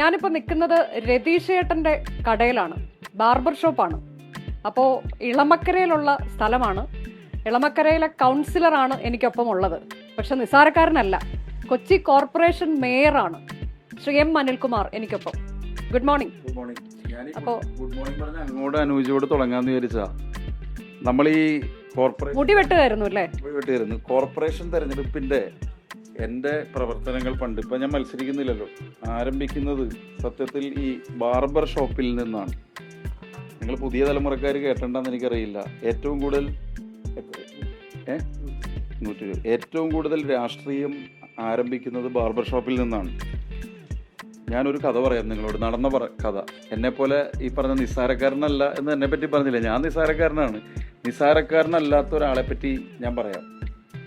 ഞാനിപ്പോൾ നിൽക്കുന്നത് രതീഷ് ഏട്ടൻ്റെ കടയിലാണ്, ബാർബർ ഷോപ്പാണ്. അപ്പോൾ ഇളമക്കരയിലുള്ള സ്ഥലമാണ്. ഇളമക്കരയിലെ കൗൺസിലറാണ് എനിക്കൊപ്പം ഉള്ളത്. പക്ഷെ നിസ്സാരക്കാരനല്ല, കൊച്ചി കോർപ്പറേഷൻ മേയറാണ് ശ്രീ എം അനിൽകുമാർ എനിക്കൊപ്പം. Good morning. Good morning. അപ്പോൾ ഗുഡ് മോർണിംഗ് പറഞ്ഞ അങ്ങോട്ട് അനുജോട് തുടങ്ങാന്ന് വിചാരിച്ചാ. നമ്മൾ ഈ മുടി വെട്ടുകായിരുന്നു അല്ലേ? കോർപ്പറേഷൻ തെരഞ്ഞെടുപ്പിന്റെ എൻ്റെ പ്രവർത്തനങ്ങൾ പണ്ട്, ഇപ്പം ഞാൻ മത്സരിക്കുന്നില്ലല്ലോ, ആരംഭിക്കുന്നത് സത്യത്തിൽ ഈ ബാർബർ ഷോപ്പിൽ നിന്നാണ്. നിങ്ങൾ പുതിയ തലമുറക്കാർ കേട്ടിട്ടുണ്ടെന്ന് എനിക്കറിയില്ല. ഏറ്റവും കൂടുതൽ രാഷ്ട്രീയം ആരംഭിക്കുന്നത് ബാർബർ ഷോപ്പിൽ നിന്നാണ്. ഞാനൊരു കഥ പറയാം നിങ്ങളോട്, നടന്ന കഥ. എന്നെപ്പോലെ ഈ പറഞ്ഞ നിസ്സാരക്കാരനല്ല എന്ന് എന്നെ പറ്റി പറഞ്ഞില്ല, ഞാൻ നിസ്സാരക്കാരനാണ്. നിസ്സാരക്കാരനല്ലാത്ത ഒരാളെ പറ്റി ഞാൻ പറയാം.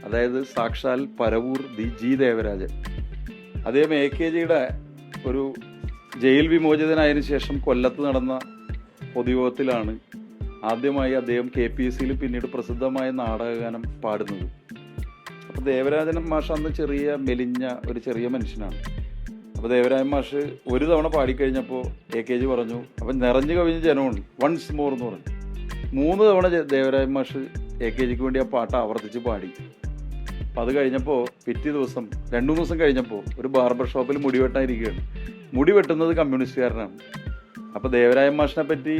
അതായത് സാക്ഷാൽ പരവൂർ ജി ദേവരാജൻ. അദ്ദേഹം AKGയുടെ ഒരു ജയിൽ വിമോചിതനായതിനു ശേഷം കൊല്ലത്ത് നടന്ന പൊതുയോഗത്തിലാണ് ആദ്യമായി അദ്ദേഹം KPSCയിൽ പിന്നീട് പ്രസിദ്ധമായ നാടകഗാനം പാടുന്നത്. അപ്പോൾ ദേവരാജൻ മാഷ് അന്ന് മെലിഞ്ഞ ഒരു ചെറിയ മനുഷ്യനാണ്. അപ്പോൾ ദേവരാജൻ മാഷ് ഒരു തവണ പാടിക്കഴിഞ്ഞപ്പോൾ AKG പറഞ്ഞു, അപ്പം നിറഞ്ഞു കവിഞ്ഞ ജനമുണ്ട്, വൺസ് മോർ എന്ന് പറഞ്ഞു. 3 തവണ ദേവരാജൻ മാഷ് AKGക്ക് വേണ്ടി ആ പാട്ട് ആവർത്തിച്ച് പാടി. അപ്പം അത് കഴിഞ്ഞപ്പോൾ പിറ്റേ ദിവസം 2-3 ദിവസം കഴിഞ്ഞപ്പോൾ ഒരു ബാർബർ ഷോപ്പിൽ മുടി വെട്ടാനിരിക്കുകയാണ്. മുടി വെട്ടുന്നത് കമ്മ്യൂണിസ്റ്റുകാരനാണ്. അപ്പോൾ ദേവരാജൻ മാഷിനെ പറ്റി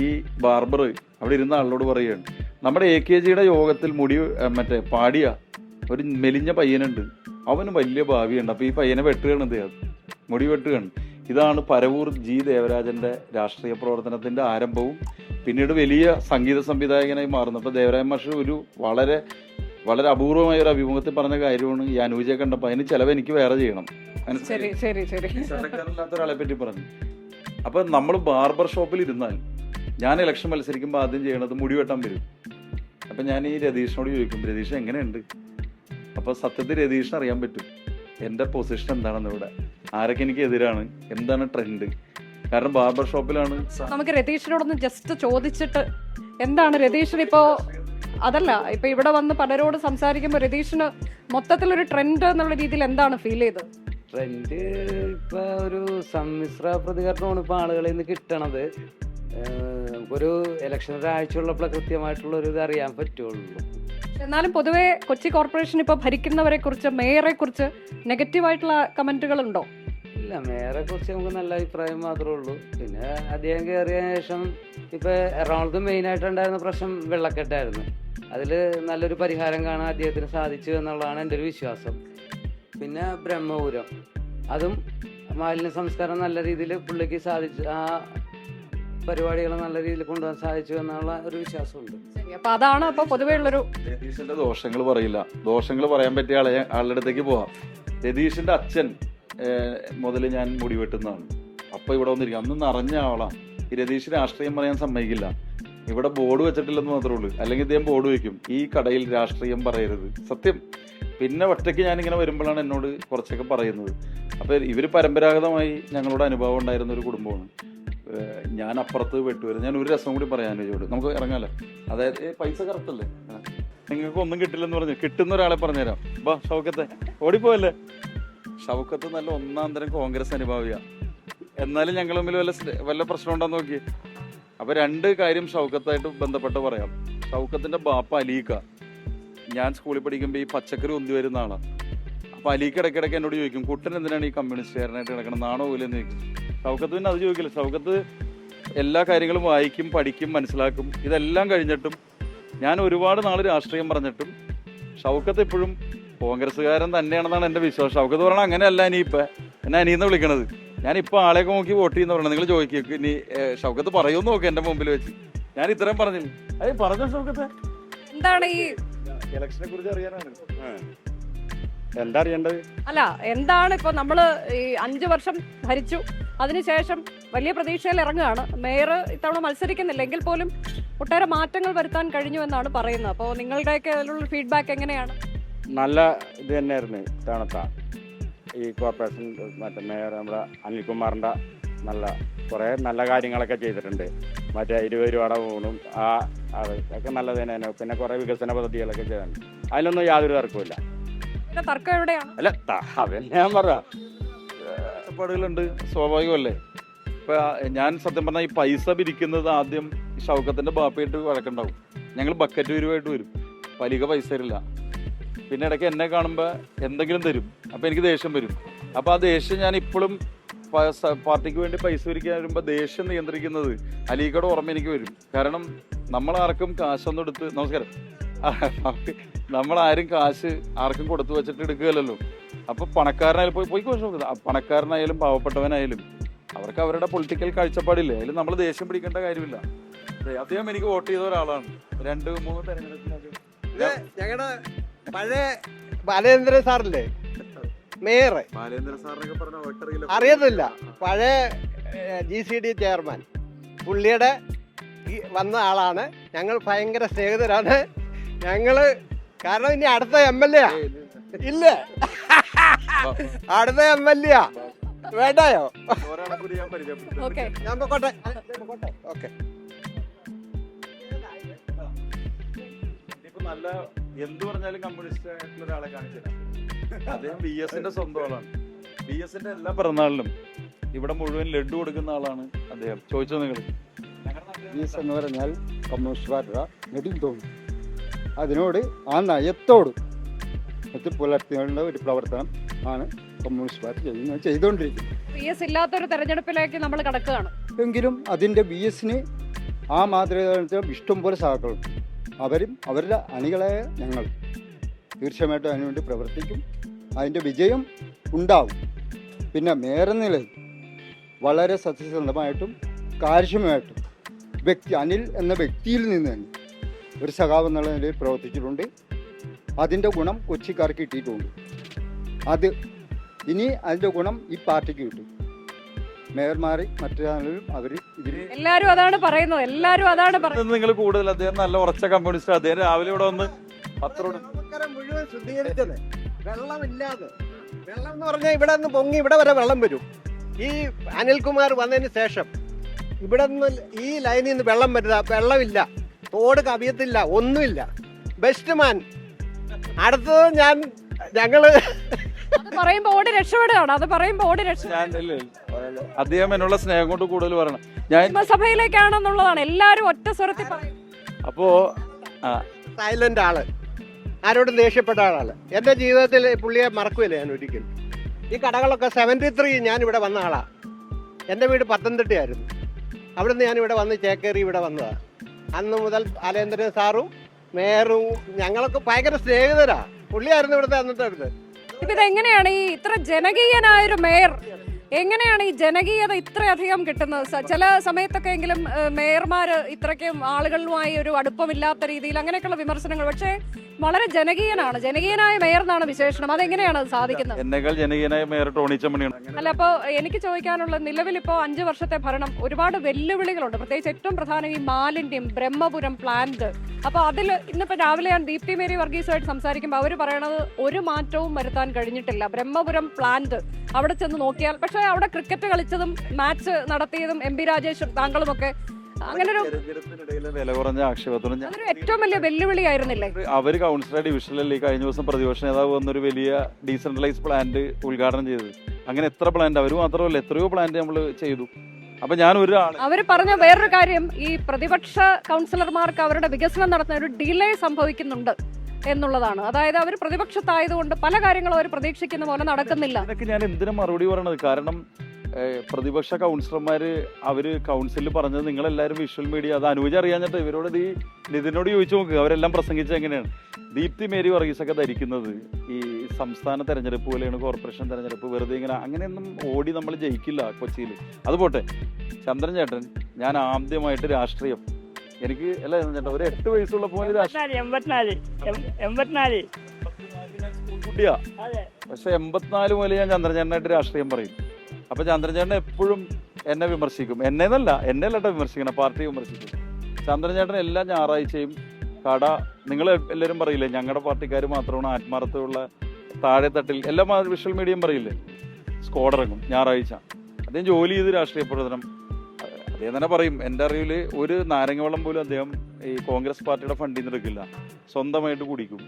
ഈ ബാർബർ അവിടെ ഇരുന്ന ആളോട് പറയുകയാണ്, നമ്മുടെ AKGയുടെ യോഗത്തിൽ പാടിയ ഒരു മെലിഞ്ഞ പയ്യനുണ്ട്, അവന് വലിയ ഭാവിയുണ്ട്, അപ്പോൾ ഈ പയ്യനെ വെട്ടുകയാണ് അദ്ദേഹം, മുടി വെട്ടുകയാണ്. ഇതാണ് പരവൂർ ജി ദേവരാജൻ്റെ രാഷ്ട്രീയ പ്രവർത്തനത്തിൻ്റെ ആരംഭവും പിന്നീട് വലിയ സംഗീത സംവിധായകനായി മാറുന്നു. അപ്പോൾ ദേവരാജൻ മാഷ് ഒരു വളരെ വളരെ അപൂർവമായ ഒരു അഭിമുഖത്തിൽ പറഞ്ഞ കാര്യമാണ്, ഈ അനൂജയെ കണ്ടപ്പോൾ അതിന് ചിലവ് എനിക്ക് വേറെ ചെയ്യണം, സർക്കാരില്ലാത്ത ഒരാളെ പറ്റി പറഞ്ഞു. അപ്പോൾ നമ്മൾ ബാർബർ ഷോപ്പിൽ ഇരുന്നാൽ, ഞാൻ ഇലക്ഷൻ മത്സരിക്കുമ്പോൾ ആദ്യം ചെയ്യണത് മുടി വെട്ടാൻ വരും. അപ്പം ഞാൻ ഈ രതീഷിനോട് ചോദിക്കും, രതീഷ് എങ്ങനെയുണ്ട്? അപ്പോൾ സത്യത്തിൽ രതീഷിന് അറിയാൻ പറ്റും എൻ്റെ പൊസിഷൻ എന്താണെന്ന്, ഇവിടെ ആരൊക്കെ എനിക്ക് എതിരാണ്, എന്താണ് ട്രെൻഡ്. കാരണം ബാർബർ ഷോപ്പിലാണ്. നമുക്ക് രതീഷിനോടൊന്ന് ജസ്റ്റ് ചോദിച്ചിട്ട്, എന്താണ് രതീഷിന് ഇപ്പോൾ, അതല്ല ഇപ്പൊ ഇവിടെ വന്ന് പലരോട് സംസാരിക്കുമ്പോൾ രതീഷിന് മൊത്തത്തിലൊരു ട്രെൻഡ് എന്നുള്ള രീതിയിൽ എന്താണ് ഫീൽ ചെയ്തത്? ട്രെൻഡ് ഇപ്പൊ ഒരു സമ്മിശ്ര പ്രതികരണമാണ് ഇപ്പൊ ആളുകളിൽ നിന്ന് കിട്ടണത്. ഒരു ഇലക്ഷൻ ഒരാഴ്ചയുള്ളപ്പോൾ കൃത്യമായിട്ടുള്ള ഒരു ഇത് അറിയാൻ പറ്റുള്ളൂ. എന്നാലും പൊതുവെ കൊച്ചി കോർപ്പറേഷൻ ഇപ്പൊ ഭരിക്കുന്നവരെ കുറിച്ച്, മേയറെ കുറിച്ച് നെഗറ്റീവായിട്ടുള്ള കമന്റുകൾ ഉണ്ടോ? ഇല്ല, മേയറെ കുറിച്ച് നമുക്ക് നല്ല അഭിപ്രായം മാത്രമേ ഉള്ളൂ. പിന്നെ അദ്ദേഹം കയറിയ ശേഷം ഇപ്പൊ എറണാകുളത്ത് മെയിനായിട്ടുണ്ടായിരുന്ന പ്രശ്നം വെള്ളക്കെട്ടായിരുന്നു. അതിൽ നല്ലൊരു പരിഹാരം കാണാൻ അദ്ദേഹത്തിന് സാധിച്ചു എന്നുള്ളതാണ് എൻ്റെ ഒരു വിശ്വാസം. പിന്നെ ബ്രഹ്മപുരം, അതും മാലിന്യ സംസ്കാരം നല്ല രീതിയിൽ പുള്ളിക്ക് സാധിച്ചു, ആ പരിപാടികൾ നല്ല രീതിയിൽ കൊണ്ടുപോകാൻ സാധിച്ചു എന്നുള്ള ഒരു വിശ്വാസമുണ്ട്. അപ്പൊ അതാണ് അപ്പൊ പൊതുവേ ഉള്ളൊരു. രതീഷിന്റെ ദോഷങ്ങൾ പറയില്ല, ദോഷങ്ങൾ പറയാൻ പറ്റിയ ആളുടെ അടുത്തേക്ക് പോവാം. രതീഷിന്റെ അച്ഛൻ മുതൽ ഞാൻ മുടി വെട്ടുന്നതാണ്. അപ്പൊ ഇവിടെ വന്നിരിക്കും, അന്ന് നിറഞ്ഞ ആളാണ്. ഈ രതീഷ് രാഷ്ട്രീയം പറയാൻ സമ്മതിക്കില്ല. ഇവിടെ ബോർഡ് വെച്ചിട്ടില്ലെന്ന് മാത്രമേ ഉള്ളൂ, അല്ലെങ്കിൽ ഇദ്ദേഹം ബോർഡ് വെക്കും, ഈ കടയിൽ രാഷ്ട്രീയം പറയരുത്, സത്യം. പിന്നെ ഒറ്റയ്ക്ക് ഞാനിങ്ങനെ വരുമ്പോഴാണ് എന്നോട് കുറച്ചൊക്കെ പറയുന്നത്. അപ്പോൾ ഇവർ പരമ്പരാഗതമായി ഞങ്ങളുടെ അനുഭവം ഉണ്ടായിരുന്ന ഒരു കുടുംബമാണ്. ഞാൻ അപ്പുറത്ത് വെട്ടുവരും. ഞാൻ ഒരു രസം കൂടി പറയാൻ ചോദിച്ചു, നമുക്ക് ഇറങ്ങാമല്ലോ. അതായത് പൈസ കറക്റ്റല്ലേ, നിങ്ങൾക്ക് ഒന്നും കിട്ടില്ലെന്ന് പറഞ്ഞു, കിട്ടുന്ന ഒരാളെ പറഞ്ഞുതരാം. ബാ ഷൗക്കത്തെ, ഓടിപ്പോയല്ലേ. ഷൗക്കത്ത് നല്ല ഒന്നാം തരം കോൺഗ്രസ് അനുഭാവിയാണ്. എന്നാലും ഞങ്ങൾ തമ്മിൽ വല്ല പ്രശ്നം ഉണ്ടോന്ന് നോക്കി. അപ്പോൾ 2 കാര്യം ഷൗക്കത്തായിട്ട് ബന്ധപ്പെട്ട് പറയാം. ഷൗക്കത്തിൻ്റെ ബാപ്പ അലീക്ക, ഞാൻ സ്കൂളിൽ പഠിക്കുമ്പോൾ ഈ പച്ചക്കറി ഒന്തി വരുന്ന ആളാണ്. അപ്പോൾ അലീക്ക ഇടയ്ക്കിടയ്ക്ക് എന്നോട് ചോദിക്കും, കുട്ടൻ എന്തിനാണ് ഈ കമ്മ്യൂണിസ്റ്റുകാരനായിട്ട് കിടക്കണം, നാണോ ഇല്ലെന്ന് ചോദിക്കും. ഷൗക്കത്ത് പിന്നെ അത് ചോദിക്കില്ല. ഷൗക്കത്ത് എല്ലാ കാര്യങ്ങളും വായിക്കും, പഠിക്കും, മനസ്സിലാക്കും. ഇതെല്ലാം കഴിഞ്ഞിട്ടും ഞാൻ ഒരുപാട് നാൾ രാഷ്ട്രീയം പറഞ്ഞിട്ടും ഷൗക്കത്ത് ഇപ്പോഴും കോൺഗ്രസ്സുകാരൻ തന്നെയാണെന്നാണ് എൻ്റെ വിശ്വാസം. ഷൗക്കത്ത് പറയണം, അങ്ങനെയല്ല ഇനിയിപ്പോൾ എന്നെ അനിയെന്ന് വിളിക്കണത്, ഞാനിപ്പോൾ ആളെയൊക്കെ നോക്കി വോട്ട് ചെയ്യുന്ന പറയണം. നിങ്ങൾ ചോദിക്കും ഇനി ഷൗക്കത്ത് പറയുമെന്ന് നോക്കി എൻ്റെ മുമ്പിൽ വെച്ച്. ഞാൻ ഇത്രയും പറഞ്ഞില്ല. അത് പറഞ്ഞോ ഷൗക്കത്തെ, എന്താണ് ഈ ഇലക്ഷനെ കുറിച്ച് അറിയാനാണ് എന്താ അറിയേണ്ടത്? അല്ല, എന്താണ് ഇപ്പൊ നമ്മള് ഈ 5 വർഷം ഭരിച്ചു, അതിനുശേഷം വലിയ പ്രതീക്ഷയിൽ ഇറങ്ങുകയാണ്. മേയർ ഇത്തവണ മത്സരിക്കുന്നില്ല, എങ്കിൽ പോലും ഒട്ടേറെ മാറ്റങ്ങൾ വരുത്താൻ കഴിഞ്ഞു എന്നാണ് പറയുന്നത്. അപ്പോൾ നിങ്ങളുടെയൊക്കെ അതിലുള്ള ഫീഡ്ബാക്ക് എങ്ങനെയാണ്? നല്ല ഇത് തന്നെയായിരുന്നു ഇത്തവണത്തെ ഈ കോർപ്പറേഷൻ. മേയർ നമ്മുടെ അനിൽകുമാറിൻ്റെ കുറേ നല്ല കാര്യങ്ങളൊക്കെ ചെയ്തിട്ടുണ്ട്. 20 രൂപയുടെ ഊണും അതൊക്കെ നല്ലത് തന്നെയാണ്. പിന്നെ കുറേ വികസന പദ്ധതികളൊക്കെ ചെയ്തിട്ടുണ്ട്. അതിനൊന്നും യാതൊരു തർക്കമില്ല. തർക്കം എവിടെയാണ്? അല്ല, അതന്നെ ഞാൻ പറയാം. കാഴ്ചപ്പാടുകളുണ്ട്, സ്വാഭാവികമല്ലേ? ഇപ്പം ഞാൻ സത്യം പറഞ്ഞാൽ ഈ പൈസ പിരിക്കുന്നത് ആദ്യം ഷൗക്കത്തിൻ്റെ ബാപ്പയായിട്ട് വഴക്കുണ്ടാവും. ഞങ്ങൾ ബക്കറ്റ് വരുമായിട്ട് വരും, വലിയ പൈസ തരില്ല. പിന്നെ ഇടയ്ക്ക് എന്നെ കാണുമ്പോൾ എന്തെങ്കിലും തരും, അപ്പോൾ എനിക്ക് ദേഷ്യം വരും. അപ്പോൾ ആ ദേഷ്യം ഞാൻ ഇപ്പോഴും പാർട്ടിക്ക് വേണ്ടി പൈസ പിരിക്കാൻ വരുമ്പോൾ ദേഷ്യം നിയന്ത്രിക്കുന്നത് അലീക്കയുടെ ഓർമ്മ എനിക്ക് വരും. കാരണം നമ്മളാർക്കും കാശൊന്നും എടുത്ത്, നമസ്കാരം, നമ്മളാരും കാശ് ആർക്കും കൊടുത്തു വെച്ചിട്ട് എടുക്കുകയല്ലോ. അപ്പോൾ പണക്കാരനായാലും പോയി നോക്കുന്നത്, പണക്കാരനായാലും പാവപ്പെട്ടവനായാലും അവർക്ക് അവരുടെ പൊളിറ്റിക്കൽ കാഴ്ചപ്പാടില്ലേ, അതിൽ നമ്മൾ ദേഷ്യം പിടിക്കേണ്ട കാര്യമില്ല. അദ്ദേഹം എനിക്ക് വോട്ട് ചെയ്ത ഒരാളാണ് 2-3 തെരഞ്ഞെടുപ്പിനൊക്കെ. ഇത് ഞങ്ങളുടെ പഴയ ബാലേന്ദ്രൻ സാറില്ലേ, മേയർ, ബാലേന്ദ്ര സാറിനൊക്കെ പറഞ്ഞ വോട്ടറിയില്ല, അറിയത്തില്ല, പഴയ GCD ചെയർമാൻ, പുള്ളിയുടെ വന്ന ആളാണ്. ഞങ്ങൾ ഭയങ്കര സ്നേഹിതരാണ് ഞങ്ങള്. കാരണം ഇനി അടുത്ത MLA ഇല്ല, അടുത്ത MLA വേണ്ടായോ? ഓക്കെ, ഞാൻ പൊക്കോട്ടെ. ഓക്കെ, നല്ല എന്ത് പറഞ്ഞാലും കമ്മ്യൂണിസ്റ്റ് ആയിട്ടുള്ള ഒരാളെ കാണിച്ചില്ല. അദ്ദേഹം BSന്റെ സ്വന്തം ആളാണ്. BSന്റെ എല്ലാ പിറന്നാളിലും ഇവിടെ മുഴുവൻ ലഡ്ഡു കൊടുക്കുന്ന ആളാണ് അദ്ദേഹം. ചോദിച്ചോ നിങ്ങൾ? BS എന്ന് പറഞ്ഞാൽ കമ്മ്യൂണിസ്റ്റ് പാർട്ടിയുടെ നെടുന്തോണി. അതിനോട് ആ നയത്തോട് പുലർത്തേണ്ട ഒരു പ്രവർത്തനം ആണ് കമ്മ്യൂണിസ്റ്റ് പാർട്ടി ചെയ്തുകൊണ്ടിരിക്കുന്നത്. PS ഇല്ലാത്തൊരു തെരഞ്ഞെടുപ്പിലേക്ക് നമ്മൾ കടക്കുകയാണ്. എങ്കിലും അതിൻ്റെ BSന് ആ മാതൃക ഇഷ്ടംപോലെ സഹാക്കളുണ്ട്. അവരും അവരുടെ അണികളായ ഞങ്ങൾ തീർച്ചയായിട്ടും അതിനുവേണ്ടി പ്രവർത്തിക്കും. അതിൻ്റെ വിജയം ഉണ്ടാവും. പിന്നെ മേയർ നിലയിൽ വളരെ സത്യസന്ധമായിട്ടും കാര്യക്ഷമമായിട്ടും അനിൽ എന്ന വ്യക്തിയിൽ നിന്ന് തന്നെ ഒരു സഖാവ് എന്നുള്ള നിലയിൽ പ്രവർത്തിച്ചിട്ടുണ്ട്. അതിൻ്റെ ഗുണം കൊച്ചിക്കാർക്ക് കിട്ടിയിട്ടുണ്ട്. അത് ഇനി അതിൻ്റെ ഗുണം ഈ പാർട്ടിക്ക് കിട്ടും. മേയർമാരെ മറ്റൊരാളും അവർ ഇതിൽ എല്ലാരും അതാണ് പറയുന്നത്, എല്ലാരും അതാണ് പറയുന്നത്. നിങ്ങൾ കൂടുതൽ അദ്ദേഹം നല്ല ഉറച്ച കമ്മ്യൂണിസ്റ്റ്. അദ്ദേഹം രാവിലെ ഇവിടെ വന്ന് പത്രോട് മുഴുവൻ ശുദ്ധീകരിച്ചത് വെള്ളമില്ലാതെ. വെള്ളം എന്ന് പറഞ്ഞാൽ ഇവിടെ നിന്ന് പൊങ്ങി ഇവിടെ വരെ വെള്ളം വരും. ഈ അനിൽകുമാർ വന്നതിന് ശേഷം ഇവിടെ നിന്ന് ഈ ലൈനിൽ നിന്ന് വെള്ളം വരുന്ന, വെള്ളമില്ല, തോട് കവിയത്തില്ല, ഒന്നുമില്ല. ബെസ്റ്റ് മാൻ. അടുത്തത് ഞങ്ങള് അത് പറയുമ്പോ ഓടി രക്ഷപ്പെടുകയാണ്, അത് പറയുമ്പോ ഓടി അദ്ദേഹം എന്നുള്ള സ്നേഹം കൊണ്ട് കൂടുതൽ പറയണം. ഞാൻ നിയമസഭയിലേക്കാണെന്നുള്ളതാണ് എല്ലാരും ഒറ്റ സ്വരത്തിൽ പറയും. അപ്പോ സൈലന്റ് ആള്, ആരോടും ദേഷ്യപ്പെട്ട ആളാണ്. എൻ്റെ ജീവിതത്തിൽ പുള്ളിയെ മറക്കുകയില്ല ഞാൻ ഒരിക്കലും. ഈ കടകളൊക്കെ 73 ഞാൻ ഇവിടെ വന്ന ആളാ. എൻ്റെ വീട് പത്തനംതിട്ടയായിരുന്നു. അവിടുന്ന് ഞാൻ ഇവിടെ വന്ന് ചേക്കേറി ഇവിടെ വന്നതാണ്. അന്ന് മുതൽ ബാലേന്ദ്രൻ സാറും മേയറും ഞങ്ങളൊക്കെ ഭയങ്കര സ്നേഹിതരാ. പുള്ളിയായിരുന്നു ഇവിടുത്തെ അന്നത്തെ അടുത്ത്. ഇപ്പൊ ഇതെങ്ങനെയാണ് ഈ ഇത്ര ജനകീയനായൊരു മേയർ, എങ്ങനെയാണ് ഈ ജനകീയത ഇത്രയധികം കിട്ടുന്നത്? ചില സമയത്തൊക്കെ എങ്കിലും മേയർമാര് ഇത്രയ്ക്കും ആളുകളുമായി ഒരു അടുപ്പമില്ലാത്ത രീതിയിൽ അങ്ങനെയൊക്കെയുള്ള വിമർശനങ്ങൾ, പക്ഷേ വളരെ ജനകീയനായ മേയർ എന്നാണ് വിശേഷണം. അതെങ്ങനെയാണ് അത് സാധിക്കുന്നത്? എന്നേക്കാൾ ജനകീയനായ മേയർ ടോണി ചമ്മണിയാണ്. അല്ല, അപ്പൊ എനിക്ക് ചോദിക്കാനുള്ള, നിലവിൽ ഇപ്പോ 5 വർഷത്തെ ഭരണം ഒരുപാട് വെല്ലുവിളികളുണ്ട്. പ്രത്യേകിച്ച് ഏറ്റവും പ്രധാനം ഈ മാലിന്യം, ബ്രഹ്മപുരം പ്ലാന്റ്. അപ്പൊ അതിൽ ഇന്നിപ്പോ രാവിലെ ഞാൻ ദീപ്തി മേരി വർഗീസുമായിട്ട് സംസാരിക്കുമ്പോൾ അവർ പറയണത് ഒരു മാറ്റവും വരുത്താൻ കഴിഞ്ഞിട്ടില്ല. ബ്രഹ്മപുരം പ്ലാന്റ് അവിടെ ചെന്ന് നോക്കിയാൽ, പക്ഷേ അവിടെ ക്രിക്കറ്റ് കളിച്ചതും മാച്ച് നടത്തിയതും MP രാജേഷും താങ്കളും ഒക്കെ അങ്ങനൊരു വില കുറഞ്ഞ ആക്ഷേപത്തോടും അതൊരു ഏറ്റവും വലിയ വെല്ലുവിളിയായിരുന്നില്ലേ? അവര് കൗൺസിലർ ഡിവിഷനിലല്ലേ കഴിഞ്ഞ ദിവസം പ്രതിപക്ഷ നേതാവ് വന്നൊരു വലിയ ഡീസെൻട്രലൈസ് പ്ലാന്റ് ഉദ്ഘാടനം ചെയ്തത്. അങ്ങനെ എത്ര പ്ലാന്റ്, അവർ മാത്രമല്ല എത്രയോ പ്ലാന്റ് നമ്മൾ ചെയ്തു. അപ്പൊ ഞാൻ അവര് പറഞ്ഞ വേറൊരു കാര്യം, ഈ പ്രതിപക്ഷ കൗൺസിലർമാർക്ക് അവരുടെ വികസനം നടത്തുന്ന ഒരു ഡിലേ സംഭവിക്കുന്നുണ്ട് എന്നുള്ളതാണ്. അതായത് അവർ പ്രതിപക്ഷത്തായതുകൊണ്ട് പല കാര്യങ്ങളും അവർ പ്രതീക്ഷിക്കുന്ന പോലെ നടക്കുന്നില്ല. ഇതൊക്കെ ഞാൻ എന്തിനാ മറുപടി പറയണത്? കാരണം പ്രതിപക്ഷ കൗൺസിലർമാര് അവര് കൗൺസിലിൽ പറഞ്ഞത് നിങ്ങളെല്ലാവരും വിഷ്വൽ മീഡിയ, അത് അനുജ അറിയാഞ്ഞിട്ട് ഇവരോട് നിതിനോട് ചോദിച്ചു നോക്കുക, അവരെല്ലാം പ്രസംഗിച്ചത് എങ്ങനെയാണ്. ദീപ്തി മേരി വർഗീസൊക്കെ ധരിക്കുന്നത് ഈ സംസ്ഥാന തെരഞ്ഞെടുപ്പ് പോലെയാണ് കോർപ്പറേഷൻ തെരഞ്ഞെടുപ്പ്, വെറുതെ ഇങ്ങനെ അങ്ങനെയൊന്നും ഓടി നമ്മൾ ജയിക്കില്ല കൊച്ചിയിൽ. അതുപോട്ടെ, ചന്ദ്രൻ ചേട്ടൻ, ഞാൻ ആദ്യമായിട്ട് രാഷ്ട്രീയം എനിക്ക് അല്ല ചേട്ടാ ഒരു 8 വയസ്സുള്ളപ്പോൾ കുട്ടിയാ, പക്ഷെ 84 മുതൽ ഞാൻ ചന്ദ്രചേട്ടനായിട്ട് രാഷ്ട്രീയം പറയും. അപ്പൊ ചന്ദ്രചേട്ടൻ എപ്പോഴും എന്നെ വിമർശിക്കും. എന്നെന്നല്ല, എന്നെ അല്ലട്ടോ വിമർശിക്കണം, പാർട്ടി വിമർശിക്കും. ചന്ദ്രചേട്ടൻ എല്ലാ ഞായറാഴ്ചയും കട, നിങ്ങൾ എല്ലാവരും പറയില്ലേ ഞങ്ങളുടെ പാർട്ടിക്കാർ മാത്രമാണ് ആത്മാർത്ഥമുള്ള, താഴെ തട്ടിൽ എല്ലാ വിഷ്വൽ മീഡിയയും പറയില്ലേ, സ്ക്വാഡ് ഇറങ്ങും ഞായറാഴ്ച. അദ്ദേഹം ജോലി ചെയ്ത് രാഷ്ട്രീയ പ്രവർത്തനം അദ്ദേഹം തന്നെ പറയും. എൻ്റെ അറിവിൽ ഒരു നാരങ്ങ വെള്ളം പോലും അദ്ദേഹം ഈ കോൺഗ്രസ് പാർട്ടിയുടെ ഫണ്ടിൽ നിന്ന് എടുക്കില്ല, സ്വന്തമായിട്ട് കുടിക്കും.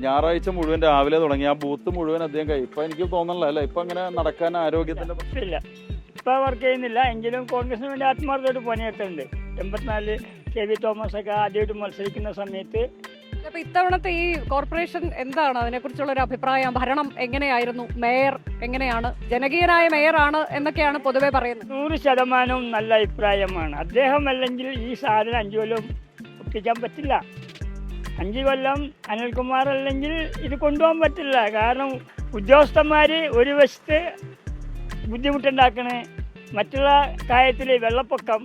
ഞായറാഴ്ച മുഴുവൻ രാവിലെ തുടങ്ങി ആ ബൂത്ത് മുഴുവൻ അദ്ദേഹം കഴിയും. ഇപ്പൊ എനിക്ക് തോന്നണില്ല അല്ലേ, ഇപ്പൊ അങ്ങനെ നടക്കാൻ ആരോഗ്യത്തിന്റെ ഇല്ല, ഇപ്പൊ വർക്ക് ചെയ്യുന്നില്ല. എങ്കിലും കോൺഗ്രസിന് വേണ്ടി ആത്മാർത്ഥമായിട്ട് പണിയെടുത്തിട്ടുണ്ട്. 84 KV തോമസ് ഒക്കെ ആദ്യമായിട്ട് മത്സരിക്കുന്ന സമയത്ത്. അപ്പൊ ഇത്തവണത്തെ ഈ കോർപ്പറേഷൻ എന്താണ് അതിനെക്കുറിച്ചുള്ള ഒരു അഭിപ്രായം? ഭരണം എങ്ങനെയായിരുന്നു? മേയർ എങ്ങനെയാണ്? ജനകീയനായ മേയറാണ് എന്നൊക്കെയാണ് പൊതുവെ പറയുന്നത്. 100% നല്ല അഭിപ്രായമാണ്. അദ്ദേഹം അല്ലെങ്കിൽ ഈ സാധനം 5 കൊല്ലം ഒപ്പിക്കാൻ പറ്റില്ല. 5 കൊല്ലം അനിൽകുമാർ അല്ലെങ്കിൽ ഇത് കൊണ്ടുപോകാൻ പറ്റില്ല. കാരണം ഉദ്യോഗസ്ഥന്മാർ ഒരു വശത്ത് ബുദ്ധിമുട്ടുണ്ടാക്കണേ, മറ്റുള്ള കാര്യത്തിൽ വെള്ളപ്പൊക്കം,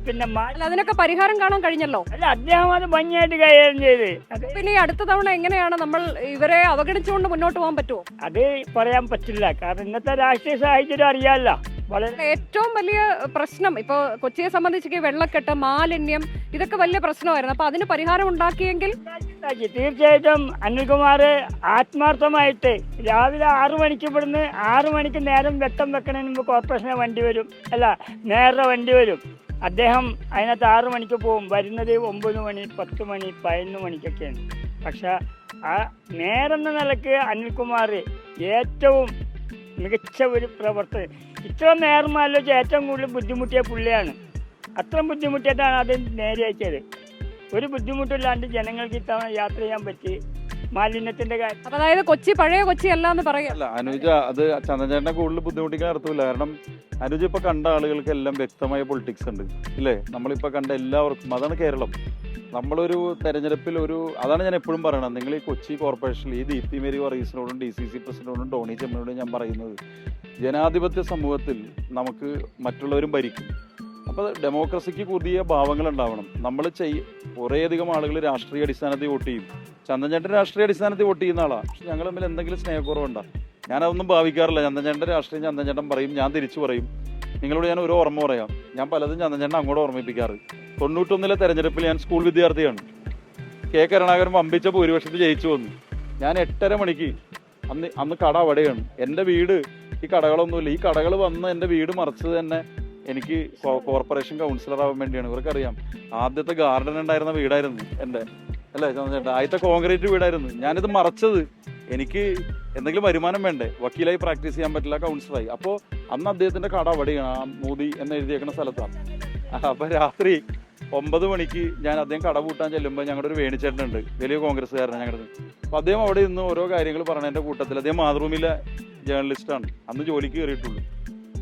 പിന്നെ അല്ല, അതിനൊക്കെ പരിഹാരം കാണാൻ കഴിഞ്ഞല്ലോ. അല്ല, അദ്ദേഹം അത് ഭംഗിയായിട്ട് കൈകാര്യം ചെയ്ത്. അത് പിന്നെ ഈ അടുത്ത തവണ എങ്ങനെയാണ് നമ്മൾ ഇവരെ അവഗണിച്ചുകൊണ്ട് മുന്നോട്ട് പോകാൻ പറ്റുമോ? അത് പറയാൻ പറ്റില്ല. കാരണം ഇന്നത്തെ രാഷ്ട്രീയ സാഹചര്യം അറിയാമല്ലോ. വളരെ ഏറ്റവും വലിയ പ്രശ്നം ഇപ്പൊ കൊച്ചിയെ സംബന്ധിച്ച് വെള്ളക്കെട്ട്, മാലിന്യം, ഇതൊക്കെ വലിയ പ്രശ്നമായിരുന്നു. അപ്പൊ അതിന് പരിഹാരം ഉണ്ടാക്കിയെങ്കിൽ തീർച്ചയായിട്ടും അനിൽകുമാർ ആത്മാർത്ഥമായിട്ട് രാവിലെ 6 മണിക്ക് ഇവിടുന്ന് 6 മണിക്ക് നേരം വെട്ടം വെക്കണതിന് മുമ്പ് കോർപ്പറേഷനെ വണ്ടി വരും, അല്ല നേരെ വണ്ടി വരും. അദ്ദേഹം അതിനകത്ത് 6 മണിക്ക് പോകും. വരുന്നത് 9 മണി, 10 മണി, 11 മണിക്കൊക്കെയാണ്. പക്ഷെ ആ നേരെന്ന നിലക്ക് അനിൽകുമാർ ഏറ്റവും മികച്ച ഒരു പ്രവർത്തകൻ. ഇത്ര നേർമാലോ ഏറ്റവും കൂടുതൽ ബുദ്ധിമുട്ടിയ പുള്ളിയാണ്. അത്രയും ബുദ്ധിമുട്ടിയിട്ടാണ് അത് നേരെയാക്കിയത്. ഒരു ബുദ്ധിമുട്ടില്ലാണ്ട് ജനങ്ങൾക്ക് ഇത്തവണ യാത്ര ചെയ്യാൻ പറ്റി. മാലിന്യത്തിന്റെ കാര്യം, അപ്പൊ അതായത് കൊച്ചി പഴയ കൊച്ചി അല്ല എന്ന് പറയാം. അല്ല അനുജ, അത് ചന്ദ്രചേട്ടനെ കൂടുതൽ ബുദ്ധിമുട്ടിക്കാൻ അർത്ഥമില്ല. കാരണം അനുജ ഇപ്പൊ കണ്ട ആളുകൾക്ക് എല്ലാം വ്യക്തമായ പൊളിറ്റിക്സ് ഉണ്ട് ഇല്ലേ? നമ്മളിപ്പോ കണ്ട എല്ലാവർക്കും അതാണ് കേരളം. നമ്മളൊരു തെരഞ്ഞെടുപ്പിൽ അതാണ് ഞാൻ എപ്പോഴും പറയണത്. നിങ്ങൾ ഈ കൊച്ചി കോർപ്പറേഷനിൽ ഈ ദീപ്തി മേരി വർഗീസിനോടും DCC പ്രസിഡന്റിനോടും ടോണി ചെമ്മനോടും ഞാൻ പറയുന്നത്, ജനാധിപത്യ സമൂഹത്തിൽ നമുക്ക് മറ്റുള്ളവരും ഭരിക്കും. അപ്പോൾ ഡെമോക്രസിക്ക് പുതിയ ഭാവങ്ങൾ ഉണ്ടാവണം. നമ്മൾ കുറേയധികം ആളുകൾ രാഷ്ട്രീയ അടിസ്ഥാനത്തിൽ വോട്ട് ചെയ്യും. ചന്ദൻചേട്ടൻ രാഷ്ട്രീയ അടിസ്ഥാനത്തിൽ വോട്ട് ചെയ്യുന്ന ആളാണ്. പക്ഷെ ഞങ്ങൾ തമ്മിൽ എന്തെങ്കിലും സ്നേഹക്കുറവുണ്ടോ? ഞാനതൊന്നും ഭാവിക്കാറില്ല. ചന്ദൻചേട്ടൻ്റെ രാഷ്ട്രീയം ചന്ദൻചേട്ടൻ പറയും, ഞാൻ തിരിച്ചു പറയും. നിങ്ങളോട് ഞാൻ ഒരു ഓർമ്മ പറയാം. ഞാൻ പലതും ചന്ദൻചേട്ടൻ അങ്ങോട്ട് ഓർമ്മിപ്പിക്കാറ്. 91 തെരഞ്ഞെടുപ്പിൽ ഞാൻ സ്കൂൾ വിദ്യാർത്ഥിയാണ്. K കരുണാകരൻ വമ്പിച്ച ഭൂരിപക്ഷത്തിൽ ജയിച്ചു വന്നു. ഞാൻ 8:30 മണിക്ക് അന്ന് കട അവിടെയാണ്. എൻ്റെ വീട് ഈ കടകളൊന്നുമില്ല. ഈ കടകൾ വന്ന് എൻ്റെ വീട് മറിച്ചത് തന്നെ എനിക്ക് കോർപ്പറേഷൻ കൗൺസിലർ ആവാൻ വേണ്ടിയാണ്. ഇവർക്കറിയാം, ആദ്യത്തെ ഗാർഡൻ ഉണ്ടായിരുന്ന വീടായിരുന്നു എൻ്റെ, അല്ലേ ചന്ദ്രചേട്ടാ? ആദ്യത്തെ കോൺക്രീറ്റ് വീടായിരുന്നു. ഞാനിത് മറച്ചത് എനിക്ക് എന്തെങ്കിലും വരുമാനം വേണ്ടേ? വക്കീലായി പ്രാക്ടീസ് ചെയ്യാൻ പറ്റില്ല, കൗൺസിലറായി. അപ്പോൾ അന്ന് അദ്ദേഹത്തിൻ്റെ കട അവിടെയാണ്, ആ മൂതി എന്ന് എഴുതിയേക്കുന്ന സ്ഥലത്താണ്. അപ്പോൾ രാത്രി 9 മണിക്ക് ഞാൻ അദ്ദേഹം കട പൂട്ടാൻ ചെല്ലുമ്പോൾ ഞങ്ങളുടെ ഒരു വേണിച്ചേട്ടനുണ്ട്, വലിയ കോൺഗ്രസ്സുകാരനാണ് ഞങ്ങളുടെ. അപ്പോൾ അദ്ദേഹം അവിടെ നിന്ന് ഓരോ കാര്യങ്ങൾ പറഞ്ഞതിൻ്റെ കൂട്ടത്തിൽ അദ്ദേഹം മാതൃഭൂമിയിലെ ജേർണലിസ്റ്റാണ്, അന്ന് ജോലിക്ക് കയറിയിട്ടുള്ളൂ.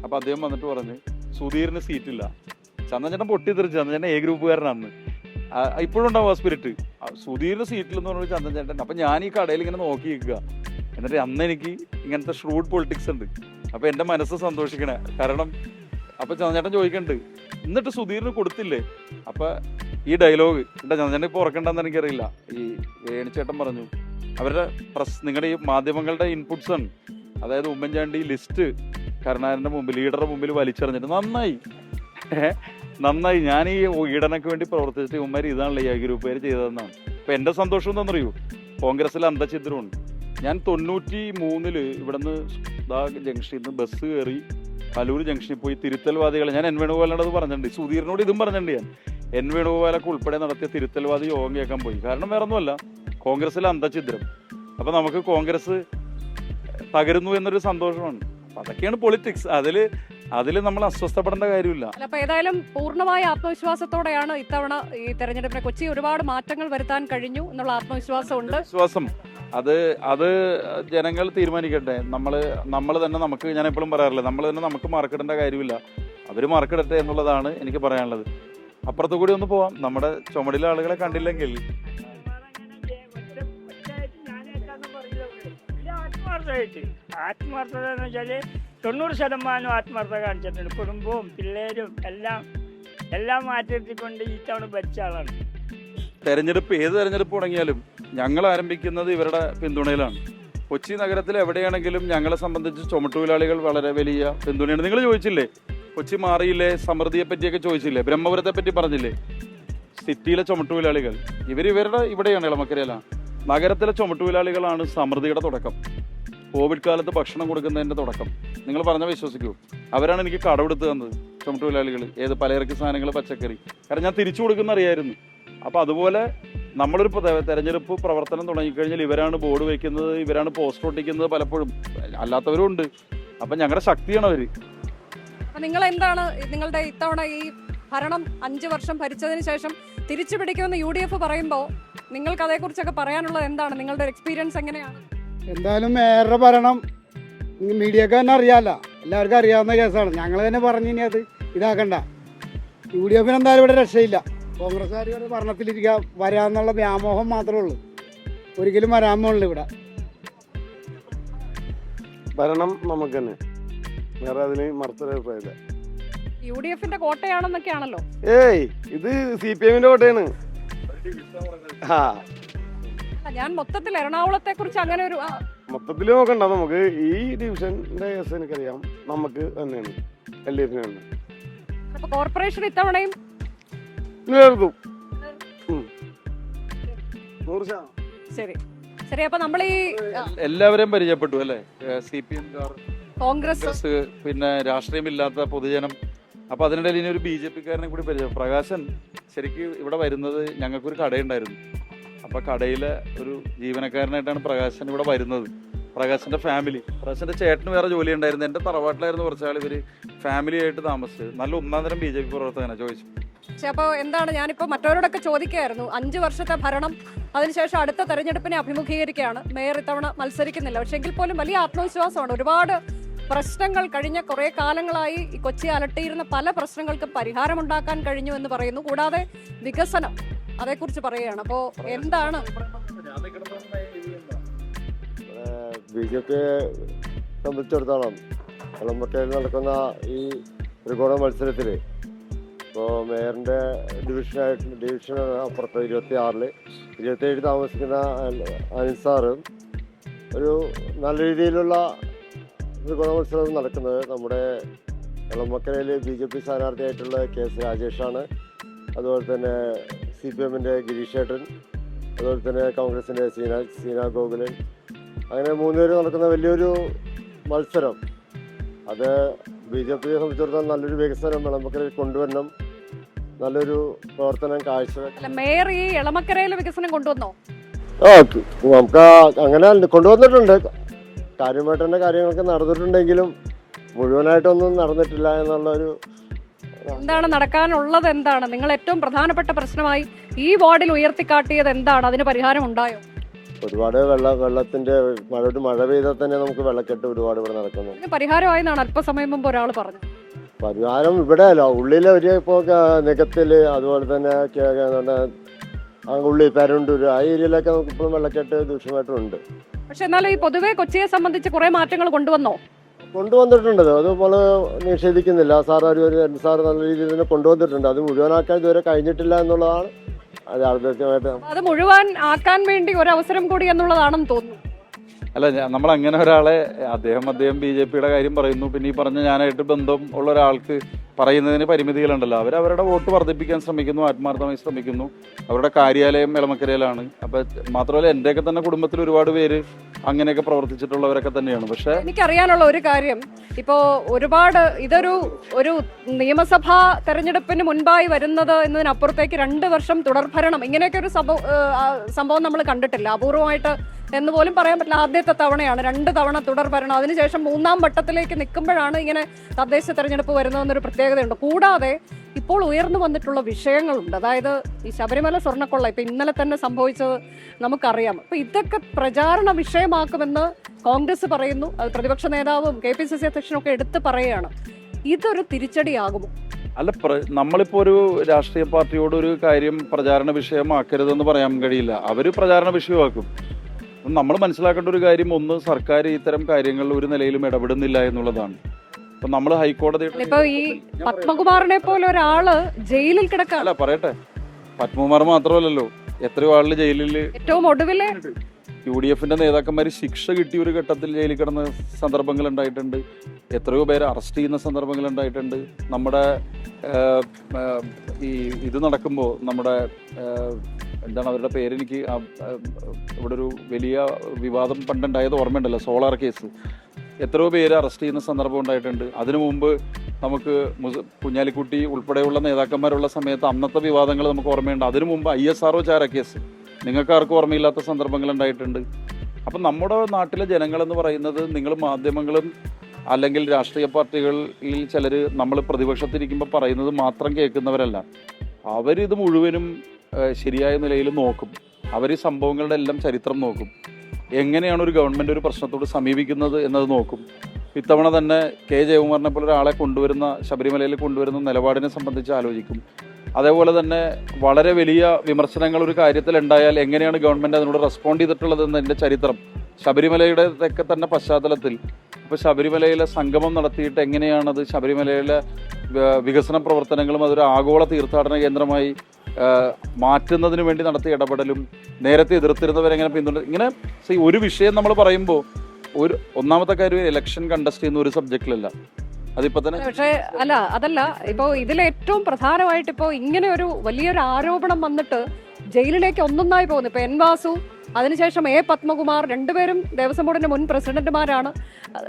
അപ്പോൾ അദ്ദേഹം വന്നിട്ട് പറഞ്ഞ്, സുധീറിന് സീറ്റില്ല. ചന്ദൻചേട്ടൻ പൊട്ടിത്തെറിച്ച്. ചന്ദൻചേട്ടൻ A ഗ്രൂപ്പുകാരനാണ്. ഇപ്പോഴും ഉണ്ടാവും ആ സ്പിരിറ്റ്. സുധീറിന് സീറ്റിലെന്ന് പറഞ്ഞ ചന്ദൻചേട്ടൻ. അപ്പം ഞാൻ ഈ കടയിൽ ഇങ്ങനെ നോക്കി നിൽക്കുക. എന്നിട്ട് അന്ന് എനിക്ക് ഇങ്ങനത്തെ ഷ്രൂഡ് പൊളിറ്റിക്സ് ഉണ്ട്. അപ്പോൾ എൻ്റെ മനസ്സ് സന്തോഷിക്കണേ. കാരണം അപ്പോൾ ചന്ദൻചേട്ടൻ ചോദിക്കുന്നുണ്ട്, എന്നിട്ട് സുധീറിന് കൊടുത്തില്ലേ? അപ്പോൾ ഈ ഡയലോഗ് എൻ്റെ ചന്ദൻചേട്ടൻ ഇപ്പോൾ ഉറക്കണ്ടെന്ന് എനിക്കറിയില്ല. ഈ വേണിച്ചേട്ടൻ പറഞ്ഞു, അവരുടെ നിങ്ങളുടെ ഈ മാധ്യമങ്ങളുടെ ഇൻപുട്സ് ആണ്, അതായത് ഉമ്മൻചാണ്ടി ലിസ്റ്റ് കരുണാകരൻ്റെ മുമ്പിൽ, ലീഡറുടെ മുമ്പിൽ വലിച്ചെറിഞ്ഞിട്ട് നന്നായി ഞാൻ ഈ ഈടനക്ക് വേണ്ടി പ്രവർത്തിച്ചിട്ട് ഉമ്മര് ഇതാണല്ലോ ഈ ഗ്രൂപ്പുകാർ ചെയ്തതെന്നാണ്. അപ്പോൾ എൻ്റെ സന്തോഷം എന്താണെന്നറിയൂ? കോൺഗ്രസ്സിൽ അന്തഛിദ്രമുണ്ട്. ഞാൻ 93 ഇവിടുന്ന് ജംഗ്ഷനിൽ നിന്ന് ബസ് കയറി കലൂർ ജംഗ്ഷനിൽ പോയി തിരുത്തൽവാദികളെ, ഞാൻ N വേണുഗോപാലിനോട് പറഞ്ഞിട്ടുണ്ട്, സുധീറിനോട് ഇതും പറഞ്ഞിട്ടുണ്ട്. ഞാൻ N വേണുഗോപാലൊക്കെ ഉൾപ്പെടെ നടത്തിയ തിരുത്തൽവാദി യോഗം കേൾക്കാൻ പോയി. കാരണം വേറെ ഒന്നുമല്ല, കോൺഗ്രസ്സിലെ അന്തഛിദ്രം. അപ്പോൾ നമുക്ക് കോൺഗ്രസ് തകരുന്നു എന്നൊരു സന്തോഷമാണ്. അപ്പം അതൊക്കെയാണ് പൊളിറ്റിക്സ്. അതിൽ നമ്മൾ അസ്വസ്ഥപ്പെടേണ്ട കാര്യമില്ല. അപ്പൊ ഏതായാലും പൂർണ്ണമായ ആത്മവിശ്വാസത്തോടെയാണ് ഇത്തവണ ഈ തെരഞ്ഞെടുപ്പിനെ കൊച്ചി ഒരുപാട് മാറ്റങ്ങൾ വരുത്താൻ കഴിഞ്ഞു എന്നുള്ള ആത്മവിശ്വാസമുണ്ട്. വിശ്വാസം അത് ജനങ്ങൾ തീരുമാനിക്കട്ടെ. നമ്മൾ തന്നെ നമുക്ക്, ഞാൻ എപ്പോഴും പറയാറില്ല, നമ്മൾ തന്നെ നമുക്ക് മാർക്കിടേണ്ട കാര്യമില്ല. അവർ മാർക്കിടട്ടെ എന്നുള്ളതാണ് എനിക്ക് പറയാനുള്ളത്. അപ്പുറത്തു കൂടി ഒന്ന് പോവാം. നമ്മുടെ ചുമടിലെ ആളുകളെ കണ്ടില്ലെങ്കിൽ ആത്മാർത്ഥത എന്ന് വെച്ചാൽ 90% ആത്മാർത്ഥത കാണിച്ചിട്ടുണ്ട്. കുടുംബവും പിള്ളേരും എല്ലാം മാറ്റിയെടുത്തിക്കൊണ്ട് ഈ തവണ ഭരിച്ച ആളാണ്. ഏത് തെരഞ്ഞെടുപ്പ് തുടങ്ങിയാലും ഞങ്ങൾ ആരംഭിക്കുന്നത് ഇവരുടെ പിന്തുണയിലാണ്. കൊച്ചി നഗരത്തിൽ എവിടെയാണെങ്കിലും ഞങ്ങളെ സംബന്ധിച്ച് ചുമട്ടുതൊഴിലാളികൾ വളരെ വലിയ പിന്തുണയാണ്. നിങ്ങൾ ചോദിച്ചില്ലേ കൊച്ചി മാറിയില്ലേ, സമൃദ്ധിയെ പറ്റിയൊക്കെ ചോദിച്ചില്ലേ, ബ്രഹ്മപുരത്തെ പറ്റി പറഞ്ഞില്ലേ? സിറ്റിയിലെ ചുമട്ടുതൊഴിലാളികൾ ഇവരുടെ ഇവിടെയാണ്, ഇളമക്കരയിലാണ്. നഗരത്തിലെ ചുമട്ടുതൊഴിലാളികളാണ് സമൃദ്ധിയുടെ തുടക്കം. കോവിഡ് കാലത്ത് ഭക്ഷണം കൊടുക്കുന്നതിൻ്റെ തുടക്കം. നിങ്ങൾ പറഞ്ഞാൽ വിശ്വസിക്കൂ, അവരാണ് എനിക്ക് കടമെടുത്ത് തന്നത്. ചുമട്ടുതൊഴിലാളികൾ, പലചരക്ക് സാധനങ്ങൾ, പച്ചക്കറി. കാരണം ഞാൻ തിരിച്ചു കൊടുക്കുന്ന അറിയായിരുന്നു. അപ്പോൾ അതുപോലെ നമ്മളൊരു തെരഞ്ഞെടുപ്പ് പ്രവർത്തനം തുടങ്ങിക്കഴിഞ്ഞാൽ ഇവരാണ് ബോർഡ് വയ്ക്കുന്നത്, ഇവരാണ് പോസ്റ്റർ ഒട്ടിക്കുന്നത്, പലപ്പോഴും അല്ലാത്തവരും ഉണ്ട്. അപ്പം ഞങ്ങളുടെ ശക്തിയാണ് അവർ. അപ്പൊ നിങ്ങൾ എന്താണ് നിങ്ങളുടെ ഇത്തവണ ഈ ഭരണം 5 വർഷം ഭരിച്ചതിന് ശേഷം തിരിച്ചു പിടിക്കുമെന്ന് UDF പറയുമ്പോൾ നിങ്ങൾക്ക് അതേക്കുറിച്ചൊക്കെ പറയാനുള്ളത് എന്താണ്? നിങ്ങളുടെ ഒരു എക്സ്പീരിയൻസ് എങ്ങനെയാണ്? എന്തായാലും മേയറുടെ ഭരണം മീഡിയക്ക് തന്നെ അറിയാമല്ല, എല്ലാവർക്കും അറിയാവുന്ന കേസാണ്. ഞങ്ങൾ തന്നെ പറഞ്ഞു ഇനി അത് ഇതാക്കണ്ട. UDF എന്തായാലും ഇവിടെ രക്ഷയില്ല. കോൺഗ്രസ്സുകാർ ഇവിടെ ഭരണത്തിലിരിക്കുക, വരാമെന്നുള്ള വ്യാമോഹം മാത്രമേ ഉള്ളൂ, ഒരിക്കലും വരാൻ പോണില്ല ഇവിടെ. ഭരണം നമുക്ക് തന്നെ, വേറെ അതിന് മറുത്തൊരഭിപ്രായമില്ല. UDFന്റെ കോട്ടയാണെന്നൊക്കെയാണല്ലോ. ഏയ് ഇത് CPM കോട്ടയാണ്. ആ ഞാൻ മൊത്തത്തിൽ എറണാകുളത്തെ കുറിച്ച് അങ്ങനെ ഒരു മൊത്തത്തിൽ നോക്കണ്ട, നമുക്ക് ഈ ഡിവിഷന്റെ കേസ് എനിക്കറിയാം, നമുക്ക് തന്നെയാണ് LDF തന്നെ. അപ്പൊ കോർപ്പറേഷൻ ഇത്തവണയും നിലനിർത്തും 100%. ശരി ശരി. അപ്പൊ നമ്മൾ ഈ എല്ലാവരെയും പരിചയപ്പെട്ടു അല്ലേ? CPM, കോൺഗ്രസ്, പിന്നെ രാഷ്ട്രീയമില്ലാത്ത പൊതുജനം. അപ്പോൾ അതിനിടയിൽ ഇനി ഒരു BJP കാരനെ കൂടി പരിചയം. പ്രകാശൻ ശരിക്കും ഇവിടെ വരുന്നത്, ഞങ്ങൾക്കൊരു കടയുണ്ടായിരുന്നു. അപ്പോൾ കടയിലെ ഒരു ജീവനക്കാരനായിട്ടാണ് പ്രകാശൻ ഇവിടെ വരുന്നത്. പ്രകാശിൻ്റെ ഫാമിലി, പ്രകാശിൻ്റെ ചേട്ടന് വേറെ ജോലി ഉണ്ടായിരുന്നു. എൻ്റെ തറവാട്ടിലായിരുന്നു കുറച്ചാൾ ഇവർ ഫാമിലി ആയിട്ട് താമസിച്ചത്. നല്ല ഒന്നാം തരം BJP പ്രവർത്തകനാണ്. ചോദിച്ചു. പക്ഷെ അപ്പോൾ എന്താണ്, ഞാനിപ്പോൾ മറ്റവരോടൊക്കെ ചോദിക്കായിരുന്നു, 5 വർഷത്തെ ഭരണം, അതിനുശേഷം അടുത്ത തെരഞ്ഞെടുപ്പിനെ അഭിമുഖീകരിക്കുകയാണ്. മേയർ ഇത്തവണ മത്സരിക്കുന്നില്ല. പക്ഷെ എങ്കിൽ പോലും വലിയ ആത്മവിശ്വാസമാണ്. ഒരുപാട് പ്രശ്നങ്ങൾ കഴിഞ്ഞ കുറേ കാലങ്ങളായി ഈ കൊച്ചി അലട്ടിയിരുന്ന പല പ്രശ്നങ്ങൾക്കും പരിഹാരമുണ്ടാക്കാൻ കഴിഞ്ഞു എന്ന് പറയുന്നു. കൂടാതെ വികസനം, അതേക്കുറിച്ച് പറയുകയാണ്. അപ്പോൾ എന്താണ് BJP സംബന്ധിച്ചിടത്തോളം എളമക്കരയിൽ നടക്കുന്ന ഈ ത്രികോണ മത്സരത്തിൽ ഇപ്പോൾ മേയറിൻ്റെ ഡിവിഷനാണ് അപ്പുറത്ത് 26-ൽ 27 താമസിക്കുന്ന അനിസാറും ഒരു നല്ല രീതിയിലുള്ള ത്രികോണ മത്സരം നടക്കുന്നത്. നമ്മുടെ എളമക്കരയിൽ BJP സ്ഥാനാർത്ഥിയായിട്ടുള്ള KS രാജേഷാണ്. അതുപോലെ തന്നെ CPMൻ്റെ ഗിരീഷേട്ടൻ, അതുപോലെ തന്നെ കോൺഗ്രസിൻ്റെ സീന ഗോകുലൻ, അങ്ങനെ 3 പേര് നടക്കുന്ന വലിയൊരു മത്സരം. അത് BJPയെ സംബന്ധിച്ചിടത്തോളം നല്ലൊരു വികസനം എളമക്കരയിൽ കൊണ്ടുവരണം, നല്ലൊരു പ്രവർത്തനം കാഴ്ചവെക്കണം. മേയർ ഈ എളമക്കരയിലെ വികസനം കൊണ്ടുവന്നോ? നമുക്ക് അങ്ങനെ കൊണ്ടുവന്നിട്ടുണ്ട്. കാര്യമായിട്ട് തന്നെ കാര്യങ്ങളൊക്കെ നടന്നിട്ടുണ്ടെങ്കിലും മുഴുവനായിട്ടൊന്നും നടന്നിട്ടില്ല എന്നുള്ളൊരു. എന്താണ് നടക്കാനുള്ളത്? എന്താണ് നിങ്ങൾ ഏറ്റവും പ്രധാനപ്പെട്ട പ്രശ്നമായി ഈ വാർഡിൽ ഉയർത്തിക്കാട്ടിയത്? എന്താണ് അതിന് പരിഹാരം ഉണ്ടായോ? ഒരുപാട് വെള്ളത്തിന്റെ മഴ പെയ്താൽ തന്നെ നമുക്ക് വെള്ളക്കെട്ട് ഒരുപാട് ഇവിടെ നടക്കുന്നു. ഇതിന് പരിഹാരമായി എന്നാണ് അല്പസമയം മുമ്പ് ഒരാൾ പറഞ്ഞു. പരിഹാരം ഇവിടെ അല്ല, ഉള്ളിലെ ഒരു ഇപ്പോൾ നികത്തില്, അതുപോലെ തന്നെ ഉള്ളി പരണ്ടൂര് ആ ഏരിയയിലൊക്കെ നമുക്ക് ഇപ്പോഴും വെള്ളക്കെട്ട് ദൂഷ്യമായിട്ടുണ്ട്. പക്ഷെ എന്നാലും ഈ പൊതുവെ കൊച്ചിയെ സംബന്ധിച്ച് കുറെ മാറ്റങ്ങൾ കൊണ്ടുവന്നിട്ടുണ്ട്. അത് നമ്മൾ നിഷേധിക്കുന്നില്ല. സാർ നല്ല രീതിയിൽ തന്നെ കൊണ്ടുവന്നിട്ടുണ്ട്. അത് മുഴുവനാക്കാൻ ഇതുവരെ കഴിഞ്ഞിട്ടില്ല എന്നുള്ളതാണ് അത് മുഴുവൻ ആക്കാൻ വേണ്ടി ഒരു അവസരം കൂടി എന്നുള്ളതാണെന്ന് തോന്നുന്നു. അല്ല, നമ്മൾ അങ്ങനെ ഒരാളെ അദ്ദേഹം BJPയുടെ കാര്യം പറയുന്നു. പിന്നെ ഈ പറഞ്ഞ ഞാനായിട്ട് ബന്ധം ഉള്ള ഒരാൾക്ക് പറയുന്നതിന് പരിമിതികളുണ്ടല്ലോ. അവരവരുടെ വോട്ട് വർദ്ധിപ്പിക്കാൻ ശ്രമിക്കുന്നു, ആത്മാർത്ഥമായി ശ്രമിക്കുന്നു. അവരുടെ കാര്യാലയം എളമക്കരയിലാണ്. അപ്പം മാത്രമല്ല എൻ്റെയൊക്കെ തന്നെ കുടുംബത്തിൽ ഒരുപാട് പേര് അങ്ങനെയൊക്കെ പ്രവർത്തിച്ചിട്ടുള്ളവരൊക്കെ തന്നെയാണ്. പക്ഷേ എനിക്കറിയാനുള്ള ഒരു കാര്യം, ഇപ്പോൾ ഒരുപാട് ഒരു നിയമസഭാ തെരഞ്ഞെടുപ്പിന് മുൻപായി വരുന്നത് എന്നതിനപ്പുറത്തേക്ക് 2 വർഷം തുടർഭരണം, ഇങ്ങനെയൊക്കെ ഒരു സംഭവം നമ്മൾ കണ്ടിട്ടില്ല. അപൂർവമായിട്ട് എന്ന് പോലും പറയാൻ പറ്റില്ല. ആദ്യത്തെ തവണയാണ് 2 തവണ തുടർഭരണം. അതിനുശേഷം 3ാം വട്ടത്തിലേക്ക് നിൽക്കുമ്പോഴാണ് ഇങ്ങനെ തദ്ദേശ തെരഞ്ഞെടുപ്പ് വരുന്നതെന്നൊരു പ്രത്യേകതയുണ്ട്. കൂടാതെ ഇപ്പോൾ ഉയർന്നു വന്നിട്ടുള്ള വിഷയങ്ങളുണ്ട്. അതായത് ഈ ശബരിമല സ്വർണ്ണക്കൊള്ള ഇപ്പം ഇന്നലെ തന്നെ സംഭവിച്ചത് നമുക്കറിയാം. അപ്പോൾ ഇതൊക്കെ പ്രചാരണ വിഷയമാക്കുമെന്ന് കോൺഗ്രസ് പറയുന്നു. അത് പ്രതിപക്ഷ നേതാവും KPCC അധ്യക്ഷനും ഒക്കെ എടുത്ത് പറയുകയാണ്. ഇതൊരു തിരിച്ചടിയാകുമോ? അല്ല, നമ്മളിപ്പോൾ ഒരു രാഷ്ട്രീയ പാർട്ടിയോട് ഒരു കാര്യം പ്രചാരണ വിഷയമാക്കരുതെന്ന് പറയാൻ കഴിയില്ല. അവർ പ്രചാരണ വിഷയമാക്കും. നമ്മൾ മനസ്സിലാക്കേണ്ട ഒരു കാര്യം, ഒന്ന്, സർക്കാർ ഇത്തരം കാര്യങ്ങളിൽ ഒരു നിലയിലും ഇടപെടുന്നില്ല എന്നുള്ളതാണ്. ഇപ്പം നമ്മൾ ഹൈക്കോടതി ഇപ്പൊ ഈ പത്മകുമാറിനെ പോലെ ഒരാള് ജയിലിൽ കിടക്കാം. അല്ല, പറയട്ടെ, പത്മകുമാർ മാത്രമല്ലല്ലോ, എത്രയോ ആളിൽ ജയിലിൽ ഏറ്റവും ഒടുവില് UDFന്റെ നേതാക്കന്മാർ ശിക്ഷ കിട്ടിയ ഒരു ഘട്ടത്തിൽ ജയിലിൽ കിടന്ന സന്ദർഭങ്ങൾ ഉണ്ടായിട്ടുണ്ട്. എത്രയോ പേര് അറസ്റ്റ് ചെയ്യുന്ന സന്ദർഭങ്ങൾ ഉണ്ടായിട്ടുണ്ട്. നമ്മുടെ ഇത് നടക്കുമ്പോൾ നമ്മുടെ എന്താണ് അവരുടെ പേരെനിക്ക് ഇവിടെ ഒരു വലിയ വിവാദം പണ്ടുണ്ടായത് ഓർമ്മയുണ്ടല്ലോ, സോളാർ കേസ്. എത്രയോ പേര് അറസ്റ്റ് ചെയ്യുന്ന സന്ദർഭം ഉണ്ടായിട്ടുണ്ട്. അതിനു മുമ്പ് നമുക്ക് കുഞ്ഞാലിക്കുട്ടി ഉൾപ്പെടെയുള്ള നേതാക്കന്മാരുള്ള സമയത്ത് അന്നത്തെ വിവാദങ്ങൾ നമുക്ക് ഓർമ്മയുണ്ട്. അതിനു മുമ്പ് ISRO ചാര കേസ്, നിങ്ങൾക്ക് ആർക്കും ഓർമ്മയില്ലാത്ത സന്ദർഭങ്ങൾ ഉണ്ടായിട്ടുണ്ട്. അപ്പം നമ്മുടെ നാട്ടിലെ ജനങ്ങളെന്ന് പറയുന്നത് നിങ്ങൾ മാധ്യമങ്ങളും അല്ലെങ്കിൽ രാഷ്ട്രീയ പാർട്ടികളിൽ ചിലർ നമ്മൾ പ്രതിപക്ഷത്തിരിക്കുമ്പോൾ പറയുന്നത് മാത്രം കേൾക്കുന്നവരല്ല. അവരിത് മുഴുവനും ശരിയായ നിലയിൽ നോക്കും. അവർ ഈ സംഭവങ്ങളുടെ എല്ലാം ചരിത്രം നോക്കും. എങ്ങനെയാണ് ഒരു ഗവൺമെൻറ് ഒരു പ്രശ്നത്തോട് സമീപിക്കുന്നത് എന്നത് നോക്കും. ഇത്തവണ തന്നെ കെ ജയകുമാറിനെ പോലെ ഒരാളെ കൊണ്ടുവരുന്ന, ശബരിമലയിൽ കൊണ്ടുവരുന്ന നിലപാടിനെ സംബന്ധിച്ച് ആലോചിക്കും. അതേപോലെ തന്നെ വളരെ വലിയ വിമർശനങ്ങൾ ഒരു കാര്യത്തിൽ ഉണ്ടായാൽ എങ്ങനെയാണ് ഗവൺമെൻറ് അതിനോട് റെസ്പോണ്ട് ചെയ്തിട്ടുള്ളത് എന്നതിൻ്റെ ചരിത്രം ശബരിമലയുടെ ഒക്കെ തന്നെ പശ്ചാത്തലത്തിൽ ഇപ്പോൾ ശബരിമലയിലെ സംഗമം നടത്തിയിട്ട് എങ്ങനെയാണത് ശബരിമലയിലെ വികസന പ്രവർത്തനങ്ങളും അതൊരു ആഗോള തീർത്ഥാടന കേന്ദ്രമായി മാറ്റുന്നതിന് വേണ്ടി നടത്തിയ ഇടപെടലും നേരത്തെ എതിർത്തിരുന്നവരെങ്ങനെ പിന്തുണ, ഇങ്ങനെ ഒരു വിഷയം നമ്മൾ പറയുമ്പോൾ ഒന്നാമത്തെ കാര്യം ഇലക്ഷൻ കണ്ടസ്റ്റ് ചെയ്യുന്ന ഒരു സബ്ജക്റ്റിലല്ല, അതിപ്പോ തന്നെ. പക്ഷേ അതല്ല ഇപ്പോ ഇതിൽ ഏറ്റവും പ്രധാനമായിട്ട് ഇപ്പോ ഇങ്ങനെ ഒരു വലിയൊരു ആരോപണം വന്നിട്ട് ജയിലിലേക്ക് ഒന്നൊന്നായി പോകുന്നു. ഇപ്പൊ എൻ വാസു, അതിനുശേഷം എ പത്മകുമാർ, രണ്ടുപേരും ദേവസ്വം ബോർഡിന്റെ മുൻ പ്രസിഡന്റുമാരാണ്.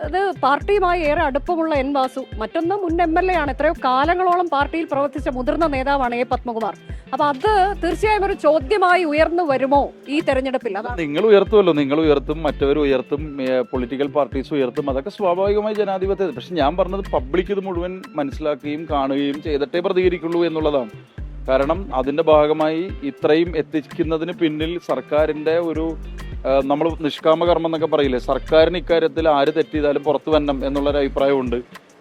അത് പാർട്ടിയുമായി ഏറെ അടുപ്പമുള്ള എൻ വാസു, മറ്റൊന്ന് മുൻ MLA ആണ്, എത്രയോ കാലങ്ങളോളം പാർട്ടിയിൽ പ്രവർത്തിച്ച മുതിർന്ന നേതാവാണ് എ പത്മകുമാർ. അപ്പൊ അത് തീർച്ചയായും ഒരു ചോദ്യമായി ഉയർന്നു വരുമോ ഈ തെരഞ്ഞെടുപ്പിൽ? നിങ്ങൾ ഉയർത്തുമല്ലോ, നിങ്ങൾ ഉയർത്തും, മറ്റവർ ഉയർത്തും, പൊളിറ്റിക്കൽ പാർട്ടീസ് ഉയർത്തും, അതൊക്കെ സ്വാഭാവികമായി ജനാധിപത്യം. പക്ഷെ ഞാൻ പറഞ്ഞത് പബ്ലിക് ഇത് മുഴുവൻ മനസ്സിലാക്കുകയും കാണുകയും ചെയ്തിട്ടേ പ്രതികരിക്കുള്ളൂ എന്നുള്ളതാണ്. കാരണം അതിൻ്റെ ഭാഗമായി ഇത്രയും എത്തിക്കുന്നതിന് പിന്നിൽ സർക്കാരിൻ്റെ ഒരു നമ്മൾ നിഷ്കാമകർമ്മം എന്നൊക്കെ പറയില്ലേ, സർക്കാരിന് ഇക്കാര്യത്തിൽ ആര് തെറ്റിയതാലും പുറത്തു വരണം എന്നുള്ളൊരു അഭിപ്രായമുണ്ട്.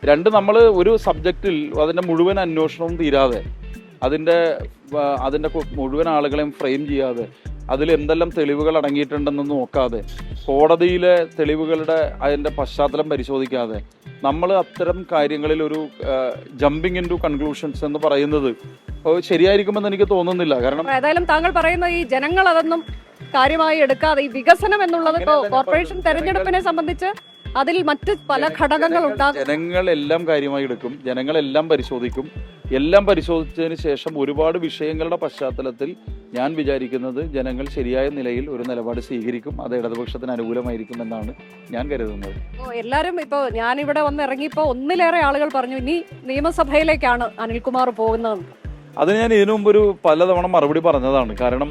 രണ്ട്, നമ്മൾ ഒരു സബ്ജക്റ്റിൽ അതിൻ്റെ മുഴുവൻ അന്വേഷണവും തീരാതെ, അതിൻ്റെ മുഴുവൻ ആളുകളെയും ഫ്രെയിം ചെയ്യാതെ, അതിൽ എന്തെല്ലാം തെളിവുകൾ അടങ്ങിയിട്ടുണ്ടെന്ന് നോക്കാതെ, കോടതിയിലെ തെളിവുകളുടെ അതിൻ്റെ പശ്ചാത്തലം പരിശോധിക്കാതെ നമ്മൾ അത്തരം കാര്യങ്ങളിൽ ഒരു ജമ്പിങ് ഇൻ ടു കൺക്ലൂഷൻസ് എന്ന് പറയുന്നത് ശരിയായിരിക്കുമെന്ന് എനിക്ക് തോന്നുന്നില്ല. കാരണം ഏതായാലും താങ്കൾ പറയുന്ന ഈ ജനങ്ങൾ അതൊന്നും കാര്യമായി എടുക്കാതെ ഈ വികസനം എന്നുള്ളത് കോർപ്പറേഷൻ തെരഞ്ഞെടുപ്പിനെ സംബന്ധിച്ച് അതിൽ മറ്റ് പല ഘടകങ്ങൾ ഉണ്ടാകും. ജനങ്ങളെല്ലാം കാര്യമായി എടുക്കും, ജനങ്ങളെല്ലാം പരിശോധിക്കും. എല്ലാം പരിശോധിച്ചതിന് ശേഷം ഒരുപാട് വിഷയങ്ങളുടെ പശ്ചാത്തലത്തിൽ ഞാൻ വിചാരിക്കുന്നത് ജനങ്ങൾ ശരിയായ നിലയിൽ ഒരു നിലപാട് സ്വീകരിക്കും. അത് ഇടതുപക്ഷത്തിന് അനുകൂലമായിരിക്കും എന്നാണ് ഞാൻ കരുതുന്നത്. എല്ലാവരും ഇപ്പോൾ ഞാനിവിടെ വന്ന് ഇറങ്ങിയപ്പോൾ ഒന്നിലേറെ ആളുകൾ പറഞ്ഞു ഇനി നിയമസഭയിലേക്കാണ് അനിൽകുമാർ പോകുന്നത്. അത് ഞാൻ ഇതിനു മുമ്പ് പലതവണ മറുപടി പറഞ്ഞതാണ്. കാരണം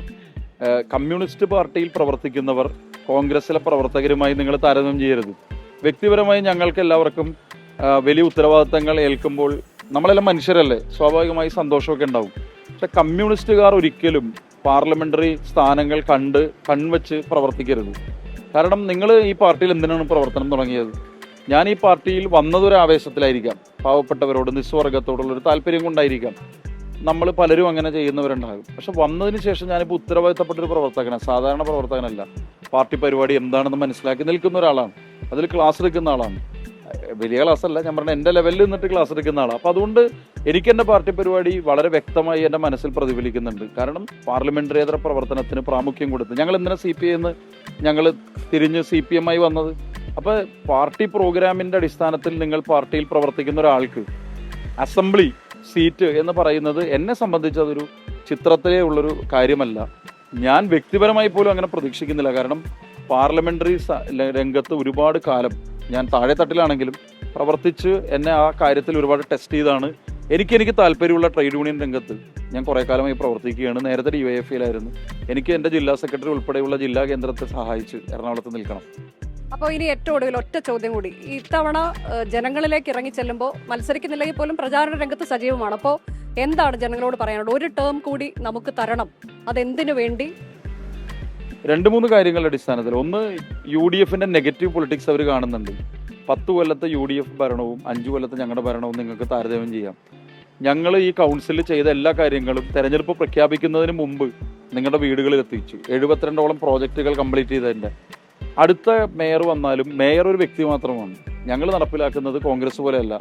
കമ്മ്യൂണിസ്റ്റ് പാർട്ടിയിൽ പ്രവർത്തിക്കുന്നവർ കോൺഗ്രസിലെ പ്രവർത്തകരുമായി നിങ്ങൾ താരതമ്യം ചെയ്യരുത്. വ്യക്തിപരമായി ഞങ്ങൾക്ക് എല്ലാവർക്കും വലിയ ഉത്തരവാദിത്തങ്ങൾ ഏൽക്കുമ്പോൾ നമ്മളെല്ലാം മനുഷ്യരല്ലേ, സ്വാഭാവികമായി സന്തോഷമൊക്കെ ഉണ്ടാവും. പക്ഷെ കമ്മ്യൂണിസ്റ്റുകാർ ഒരിക്കലും പാർലമെന്ററി സ്ഥാനങ്ങൾ കൺവെച്ച് പ്രവർത്തിക്കരുത്. കാരണം നിങ്ങൾ ഈ പാർട്ടിയിൽ എന്തിനാണ് പ്രവർത്തനം തുടങ്ങിയത്? ഞാൻ ഈ പാർട്ടിയിൽ വന്നതൊരു ആവേശത്തിലായിരിക്കാം, പാവപ്പെട്ടവരോട് നിസ്വർഗത്തോടുള്ളൊരു താല്പര്യം കൊണ്ടായിരിക്കാം. നമ്മൾ പലരും അങ്ങനെ ചെയ്യുന്നവരുണ്ടാകും. പക്ഷെ വന്നതിന് ശേഷം ഞാനിപ്പോൾ ഉത്തരവാദിത്തപ്പെട്ടൊരു പ്രവർത്തകനാണ്, സാധാരണ പ്രവർത്തകനല്ല. പാർട്ടി പരിപാടി എന്താണെന്ന് മനസ്സിലാക്കി നിൽക്കുന്ന ഒരാളാണ്, അതിൽ ക്ലാസ് എടുക്കുന്ന ആളാണ്. വലിയ ക്ലാസ് അല്ല, ഞാൻ പറഞ്ഞ എൻ്റെ ലെവലിൽ നിന്നിട്ട് ക്ലാസ് എടുക്കുന്ന ആളാണ്. അപ്പോൾ അതുകൊണ്ട് എനിക്ക് എൻ്റെ പാർട്ടി പരിപാടി വളരെ വ്യക്തമായി എൻ്റെ മനസ്സിൽ പ്രതിഫലിക്കുന്നുണ്ട്. കാരണം പാർലമെന്ററിയേതര പ്രവർത്തനത്തിന് പ്രാമുഖ്യം കൊടുത്ത് ഞങ്ങൾ എന്തിനാ CPI ഞങ്ങൾ തിരിഞ്ഞ് CPM ആയി വന്നത്. അപ്പോൾ പാർട്ടി പ്രോഗ്രാമിൻ്റെ അടിസ്ഥാനത്തിൽ നിങ്ങൾ പാർട്ടിയിൽ പ്രവർത്തിക്കുന്ന ഒരാൾക്ക് അസംബ്ലി സീറ്റ് എന്ന് പറയുന്നത് എന്നെ സംബന്ധിച്ച് അതൊരു ചിത്രത്തിലേ ഉള്ളൊരു കാര്യമല്ല. ഞാൻ വ്യക്തിപരമായി പോലും അങ്ങനെ പ്രതീക്ഷിക്കുന്നില്ല. കാരണം പാർലമെന്ററി രംഗത്ത് ഒരുപാട് കാലം ഞാൻ താഴെത്തട്ടിലാണെങ്കിലും പ്രവർത്തിച്ച് എന്നെ ആ കാര്യത്തിൽ ഒരുപാട് ടെസ്റ്റ് ചെയ്താണ്. എനിക്ക് താല്പര്യമുള്ള ട്രേഡ് യൂണിയൻ രംഗത്ത് ഞാൻ കുറേ കാലമായി പ്രവർത്തിക്കുകയാണ്. നേരത്തെ DYFIയിലായിരുന്നു. എനിക്ക് എൻ്റെ ജില്ലാ സെക്രട്ടറി ഉൾപ്പെടെയുള്ള ജില്ലാ കേന്ദ്രത്തെ സഹായിച്ച് എറണാകുളത്ത് നിൽക്കണം. അപ്പോൾ ഇനി ഏറ്റവും ഒടുവിൽ ഒറ്റ ചോദ്യം കൂടി. ഇത്തവണ ജനങ്ങളിലേക്ക് ഇറങ്ങി ചെല്ലുമ്പോൾ മത്സരിക്കുന്നില്ലെങ്കിൽ പോലും പ്രചാരണ രംഗത്ത് സജീവമാണ്. അപ്പോൾ എന്താണ് ജനങ്ങളോട് പറയാനുള്ളത്? ഒരു ടേം കൂടി നമുക്ക് തരണം, അതെന്തിനു വേണ്ടി? 2-3 കാര്യങ്ങളുടെ അടിസ്ഥാനത്തിൽ. ഒന്ന്, UDFന്റെ നെഗറ്റീവ് പൊളിറ്റിക്സ് അവർ കാണുന്നുണ്ട്. 10 കൊല്ലത്തെ UDF ഭരണവും 5 കൊല്ലത്തെ ഞങ്ങളുടെ ഭരണവും നിങ്ങൾക്ക് താരതമ്യം ചെയ്യാം. ഞങ്ങൾ ഈ കൗൺസിലിൽ ചെയ്ത എല്ലാ കാര്യങ്ങളും തെരഞ്ഞെടുപ്പ് പ്രഖ്യാപിക്കുന്നതിന് മുമ്പ് നിങ്ങളുടെ വീടുകളിൽ എത്തിച്ചു. 72ഓളം പ്രോജക്റ്റുകൾ കംപ്ലീറ്റ് ചെയ്തതിൻ്റെ. അടുത്ത മേയർ വന്നാലും മേയർ ഒരു വ്യക്തി മാത്രമാണ്. ഞങ്ങൾ നടപ്പിലാക്കുന്നത് കോൺഗ്രസ് പോലെയല്ല.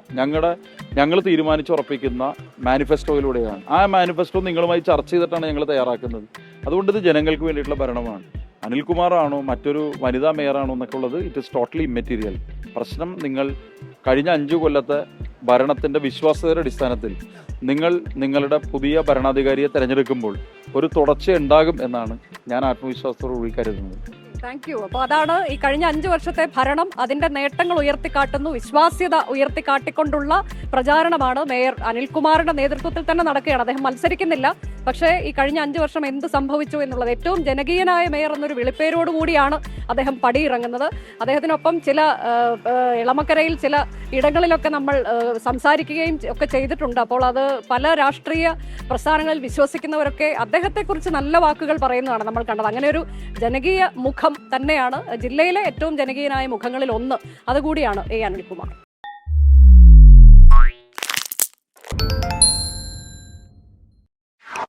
ഞങ്ങൾ തീരുമാനിച്ചുറപ്പിക്കുന്ന മാനിഫെസ്റ്റോയിലൂടെയാണ്. ആ മാനിഫെസ്റ്റോ നിങ്ങളുമായി ചർച്ച ചെയ്തിട്ടാണ് ഞങ്ങൾ തയ്യാറാക്കുന്നത്. അതുകൊണ്ട് ഇത് ജനങ്ങൾക്ക് വേണ്ടിയിട്ടുള്ള ഭരണമാണ്. അനിൽകുമാറാണോ മറ്റൊരു വനിതാ മേയറാണോ എന്നൊക്കെ ഉള്ളത് ഇറ്റ് ഇസ് ടോട്ടലി ഇമ്മെറ്റീരിയൽ. പ്രശ്നം നിങ്ങൾ കഴിഞ്ഞ 5 കൊല്ലത്തെ ഭരണത്തിൻ്റെ വിശ്വാസ്യതയുടെ അടിസ്ഥാനത്തിൽ നിങ്ങൾ നിങ്ങളുടെ പുതിയ ഭരണാധികാരിയെ തിരഞ്ഞെടുക്കുമ്പോൾ ഒരു തുടർച്ച ഉണ്ടാകും എന്നാണ് ഞാൻ ആത്മവിശ്വാസത്തോടുകൂടി കരുതുന്നത്. Thank you. അപ്പോൾ അതാണ് ഈ കഴിഞ്ഞ 5 വർഷത്തെ ഭരണം, അതിന്റെ നേട്ടങ്ങൾ ഉയർത്തിക്കാട്ടുന്നു, വിശ്വാസ്യത ഉയർത്തിക്കാട്ടിക്കൊണ്ടുള്ള പ്രചാരണമാണ് മേയർ അനിൽകുമാറിന്റെ നേതൃത്വത്തിൽ തന്നെ നടക്കുകയാണ്. അദ്ദേഹം മത്സരിക്കുന്നില്ല, പക്ഷേ ഈ കഴിഞ്ഞ 5 വർഷം എന്ത് സംഭവിച്ചു എന്നുള്ളത്, ഏറ്റവും ജനകീയനായ മേയർ എന്നൊരു വിളിപ്പേരോടുകൂടിയാണ് അദ്ദേഹം പടിയിറങ്ങുന്നത്. അദ്ദേഹത്തിനൊപ്പം ചില ഇളമക്കരയിൽ ചില ഇടങ്ങളിലൊക്കെ നമ്മൾ സംസാരിക്കുകയും ഒക്കെ ചെയ്തിട്ടുണ്ട്. അപ്പോൾ അത് പല രാഷ്ട്രീയ പ്രസ്ഥാനങ്ങളിൽ വിശ്വസിക്കുന്നവരൊക്കെ അദ്ദേഹത്തെക്കുറിച്ച് നല്ല വാക്കുകൾ പറയുന്നതാണ് നമ്മൾ കണ്ടത്. അങ്ങനെ ഒരു ജനകീയ മുഖം തന്നെയാണ്, ജില്ലയിലെ ഏറ്റവും ജനകീയനായ മുഖങ്ങളിൽ ഒന്ന് അതുകൂടിയാണ് എ. അനിൽകുമാർ.